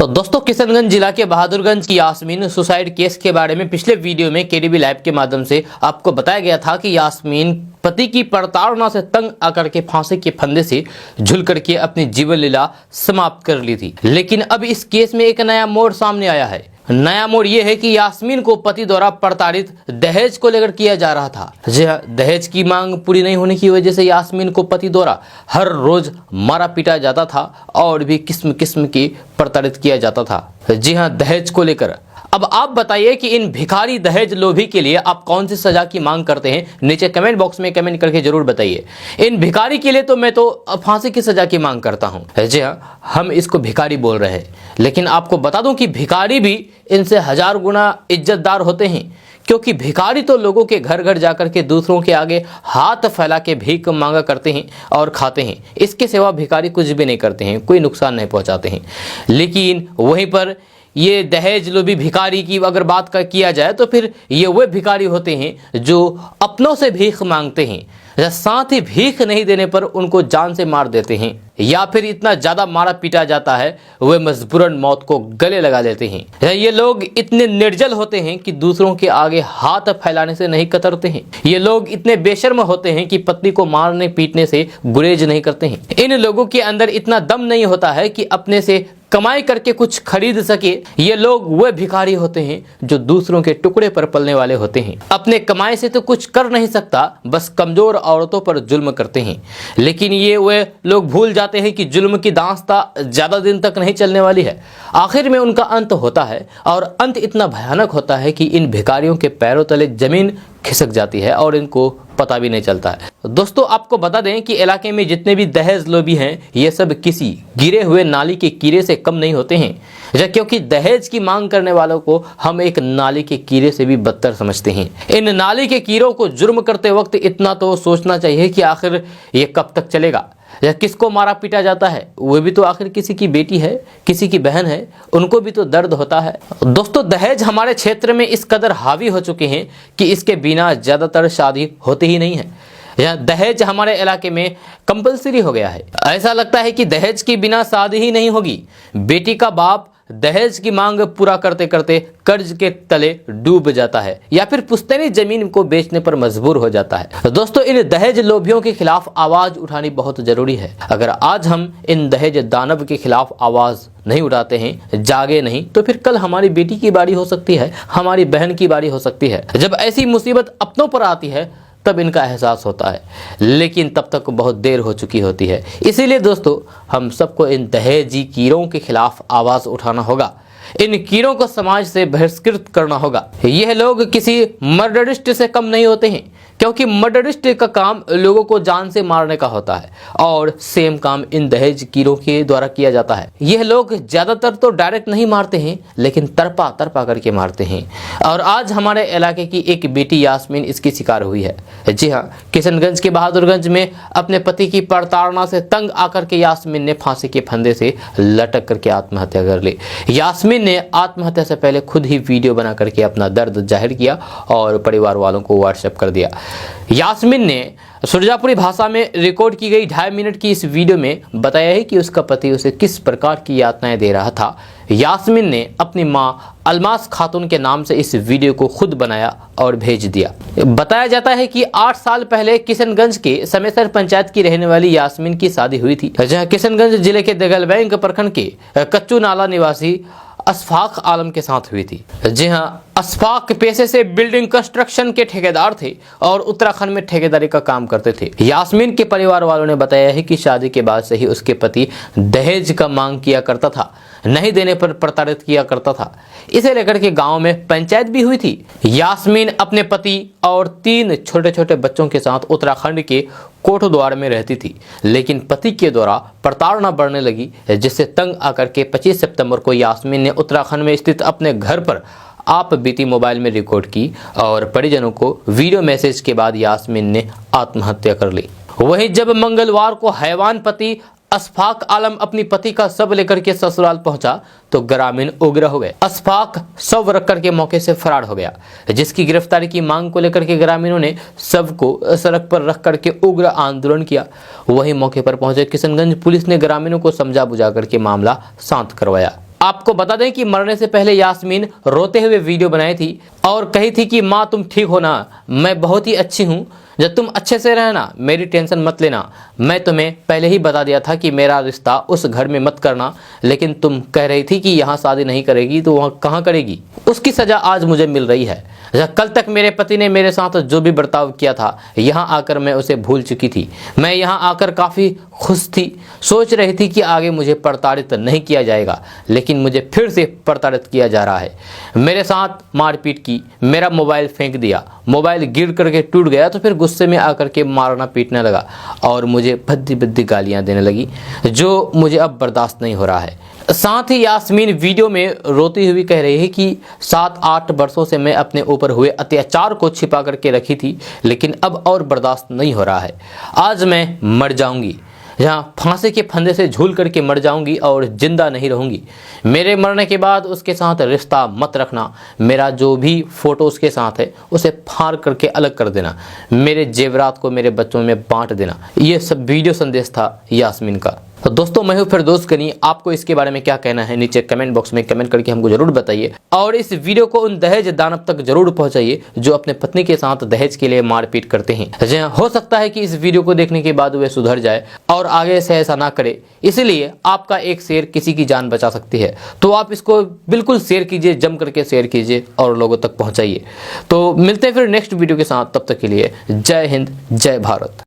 तो दोस्तों, किशनगंज जिला के बहादुरगंज की यास्मीन सुसाइड केस के बारे में पिछले वीडियो में केडीबी लाइव के माध्यम से आपको बताया गया था कि यास्मीन पति की प्रताड़ना से तंग आकर के फांसी के फंदे से झूल करके अपनी जीवन लीला समाप्त कर ली थी। लेकिन अब इस केस में एक नया मोड़ सामने आया है। नया मोड़ यह है कि यास्मीन को पति द्वारा प्रताड़ित दहेज को लेकर किया जा रहा था। जी हाँ, दहेज की मांग पूरी नहीं होने की वजह से यास्मीन को पति द्वारा हर रोज मारा पीटा जाता था और भी किस्म किस्म की प्रताड़ित किया जाता था। जी हाँ, दहेज को लेकर। अब आप बताइए कि इन भिखारी दहेज लोभी के लिए आप कौन सी सजा की मांग करते हैं? नीचे कमेंट बॉक्स में कमेंट करके जरूर बताइए। इन भिखारी के लिए तो मैं तो फांसी की सजा की मांग करता हूं। जी हाँ, हम इसको भिखारी बोल रहे हैं, लेकिन आपको बता दूं कि भिखारी भी इनसे 1000 गुना इज्जतदार होते हैं, क्योंकि भिखारी तो लोगों के घर घर जाकर के दूसरों के आगे हाथ फैला के भीख मांगा करते हैं और खाते हैं। इसके सिवा भिखारी कुछ भी नहीं करते हैं, कोई नुकसान नहीं पहुंचाते हैं। लेकिन वहीं पर ये दहेज लोभी भिखारी की अगर बात किया जाए तो फिर ये वे भिखारी होते हैं जो अपनों से भीख मांगते हैं, साथ ही भीख नहीं देने पर उनको जान से मार देते हैं, या फिर इतना ज्यादा मारा पीटा जाता है वे मजबूरन मौत को गले लगा लेते हैं। ये लोग इतने निर्जल होते हैं कि दूसरों के आगे हाथ फैलाने से नहीं कतरते हैं। ये लोग इतने बेशर्म होते हैं कि पत्नी को मारने पीटने से गुरेज नहीं करते हैं। इन लोगों के अंदर इतना दम नहीं होता है कि अपने से कमाई करके कुछ खरीद सके। ये लोग वे भिखारी होते हैं जो दूसरों के टुकड़े पर पलने वाले होते हैं। अपने कमाई से तो कुछ कर नहीं सकता, बस कमजोर औरतों पर जुल्म करते हैं। लेकिन ये वे लोग भूल जाते हैं कि जुल्म की दास्तां ज्यादा दिन तक नहीं चलने वाली है। आखिर में उनका अंत होता है, और अंत इतना भयानक होता है कि इन भिखारियों के पैरों तले जमीन खिसक जाती है और इनको पता भी नहीं चलता है। दोस्तों, आपको बता दें कि इलाके में जितने भी दहेज लोभी हैं, ये सब किसी गिरे हुए नाली के कीड़े से कम नहीं होते हैं, क्योंकि दहेज की मांग करने वालों को हम एक नाली के कीड़े से भी बदतर समझते हैं। इन नाली के कीड़ों को जुर्म करते वक्त इतना तो सोचना चाहिए कि आखिर ये कब तक चलेगा। या किसको मारा पीटा जाता है, वो भी तो आखिर किसी की बेटी है, किसी की बहन है, उनको भी तो दर्द होता है। दोस्तों, दहेज हमारे क्षेत्र में इस कदर हावी हो चुके हैं कि इसके बिना ज्यादातर शादी होती ही नहीं है। यह दहेज हमारे इलाके में कंपलसरी हो गया है। ऐसा लगता है कि दहेज के बिना शादी ही नहीं होगी। बेटी का बाप दहेज की मांग पूरा करते करते कर्ज के तले डूब जाता है, या फिर पुश्तैनी जमीन को बेचने पर मजबूर हो जाता है। दोस्तों, इन दहेज लोभियों के खिलाफ आवाज उठानी बहुत जरूरी है। अगर आज हम इन दहेज दानव के खिलाफ आवाज नहीं उठाते हैं, जागे नहीं, तो फिर कल हमारी बेटी की बारी हो सकती है, हमारी बहन की बारी हो सकती है। जब ऐसी मुसीबत अपनों पर आती है तब इनका एहसास होता है, लेकिन तब तक बहुत देर हो चुकी होती है। इसीलिए दोस्तों, हम सबको इन दहेजी कीड़ों के खिलाफ आवाज उठाना होगा। इन कीड़ों को समाज से बहिष्कृत करना होगा। यह लोग किसी मर्डरिस्ट से कम नहीं होते हैं, क्योंकि मर्डरिस्ट का काम लोगों को जान से मारने का होता है, और सेम काम इन दहेज कीड़ों के द्वारा किया जाता है। यह लोग ज्यादातर तो डायरेक्ट नहीं मारते हैं, लेकिन तरपा तरपा करके मारते हैं। और आज हमारे इलाके की एक बेटी यास्मीन इसकी शिकार हुई है। जी हाँ, किशनगंज के बहादुरगंज में अपने पति की प्रताड़ना से तंग आकर के यास्मीन ने फांसी के फंदे से लटक करके आत्महत्या कर ली। यास्मीन ने आत्महत्या से पहले खुद ही वीडियो बना करके अपना दर्द जाहिर किया और परिवार वालों को व्हाट्सएप कर दिया। यास्मीन ने सुरजापुरी भाषा में रिकॉर्ड की गई 2.5 मिनट की इस वीडियो में बताया है कि उसका पति उसे किस प्रकार की यातनाएं दे रहा था। यास्मीन ने अपनी मां अलमास खातून के नाम से इस वीडियो को खुद बनाया और भेज दिया। बताया जाता है कि 8 साल पहले किशनगंज के समेसर पंचायत की रहने वाली यास्मीन की शादी हुई थी, जहां किशनगंज जिले के दगलबैंक प्रखंड के कच्चू नाला निवासी अशफाक आलम के साथ हुई थी। जी हां, अशफाक पेशे से बिल्डिंग कंस्ट्रक्शन के ठेकेदार थे और उत्तराखंड में ठेकेदारी का काम करते थे। यास्मीन के परिवार वालों ने बताया है कि शादी के बाद से ही उसके पति दहेज का मांग किया करता था, नहीं देने पर प्रताड़ित किया करता था। इसे लेकर के गांव में पंचायत भी हुई थी। यास्मीन अपने पति और 3 छोटे छोटे बच्चों के साथ उत्तराखंड के कोटद्वार में रहती थी, लेकिन पति के द्वारा प्रताड़ना बढ़ने लगी, जिससे तंग आकर के 25 सितंबर को यास्मीन ने उत्तराखंड में स्थित अपने घर पर आप बीती मोबाइल में रिकॉर्ड की और परिजनों को वीडियो मैसेज के बाद यास्मीन ने आत्महत्या कर ली। वहीं जब मंगलवार को हैवान पति अशफाक आलम अपनी पति का शव लेकर के ससुराल पहुंचा तो ग्रामीण उग्र हो गए। अशफाक शव रख करके मौके से फरार हो गया, जिसकी गिरफ्तारी की मांग को लेकर के ग्रामीणों ने शव को सड़क पर रख करके उग्र आंदोलन किया। वहीं मौके पर पहुंचे किशनगंज पुलिस ने ग्रामीणों को समझा बुझा करके मामला शांत करवाया। आपको बता दें कि मरने से पहले यास्मीन रोते हुए वीडियो बनाई थी और कही थी कि माँ तुम ठीक हो ना, मैं बहुत ही अच्छी हूँ, जब तुम अच्छे से रहना, मेरी टेंशन मत लेना। मैं तुम्हें पहले ही बता दिया था कि मेरा रिश्ता उस घर में मत करना, लेकिन तुम कह रही थी कि यहाँ शादी नहीं करेगी तो वहाँ कहाँ करेगी। उसकी सज़ा आज मुझे मिल रही है। कल तक मेरे पति ने मेरे साथ जो भी बर्ताव किया था, यहाँ आकर मैं उसे भूल चुकी थी। मैं यहाँ आकर काफ़ी खुश थी, सोच रही थी कि आगे मुझे प्रताड़ित नहीं किया जाएगा, लेकिन मुझे फिर से प्रताड़ित किया जा रहा है। मेरे साथ मारपीट की, मेरा मोबाइल फेंक दिया, मोबाइल गिर करके टूट गया तो फिर गुस्से में आकर के मारना पीटने लगा और मुझे भद्दी भद्दी गालियाँ देने लगी, जो मुझे अब बर्दाश्त नहीं हो रहा है। साथ ही यास्मीन वीडियो में रोती हुई कह रही है कि 7-8 वर्षों से मैं अपने ऊपर हुए अत्याचार को छिपा करके रखी थी, लेकिन अब और बर्दाश्त नहीं हो रहा है। आज मैं मर जाऊंगी, जहाँ फांसी के फंदे से झूल करके मर जाऊंगी और जिंदा नहीं रहूंगी। मेरे मरने के बाद उसके साथ रिश्ता मत रखना। मेरा जो भी फोटो उसके साथ है उसे फाड़ करके अलग कर देना। मेरे जेवरात को मेरे बच्चों में बांट देना। ये सब वीडियो संदेश था यास्मीन का। तो दोस्तों मैं हूं फिरदौस गनी। आपको इसके बारे में क्या कहना है नीचे कमेंट बॉक्स में कमेंट करके हमको जरूर बताइए, और इस वीडियो को उन दहेज दानव तक जरूर पहुंचाइए जो अपने पत्नी के साथ दहेज के लिए मारपीट करते हैं। जी हो सकता है कि इस वीडियो को देखने के बाद वे सुधर जाए और आगे से ऐसा ना करे। इसलिए आपका एक शेयर किसी की जान बचा सकती है, तो आप इसको बिल्कुल शेयर कीजिए, जम करके शेयर कीजिए और लोगों तक पहुंचाइए। तो मिलते हैं फिर नेक्स्ट वीडियो के साथ, तब तक के लिए जय हिंद, जय भारत।